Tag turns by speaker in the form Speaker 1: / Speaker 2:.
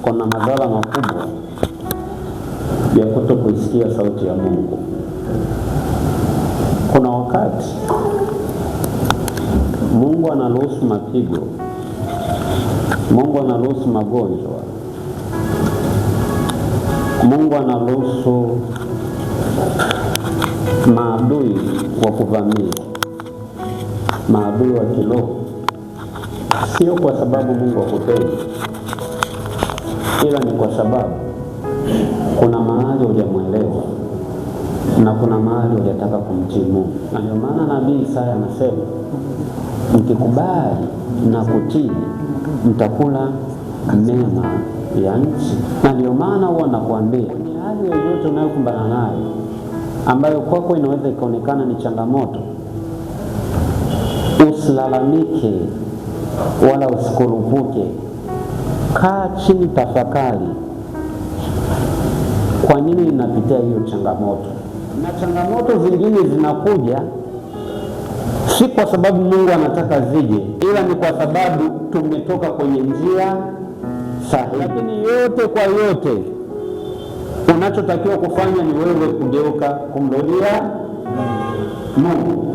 Speaker 1: kuna madhara makubwa ya kutokuisikia sauti ya Mungu. Kuna wakati Mungu anaruhusu mapigo, Mungu anaruhusu magonjwa, Mungu anaruhusu maadui wa kuvamia, maadui wa kiroho, sio kwa sababu Mungu hakupendi, ila ni kwa sababu kuna mahali hujamwelewa na kuna mahali hujataka kumtii Mungu. Na ndio maana nabii Isaya anasema, mkikubali na kutii mtakula mema ya nchi. Na ndio maana huwa nakuambia, ni hali yoyote unayokumbana nayo ambayo kwako inaweza ikaonekana ni changamoto, usilalamike wala usikurupuke. Kaa chini, tafakari, kwa nini ninapitia hiyo changamoto? Na changamoto zingine zinakuja si kwa sababu Mungu anataka zije, ila ni kwa sababu tumetoka kwenye njia sahihi. Lakini yote kwa yote, unachotakiwa kufanya ni wewe kugeuka kumrudia Mungu.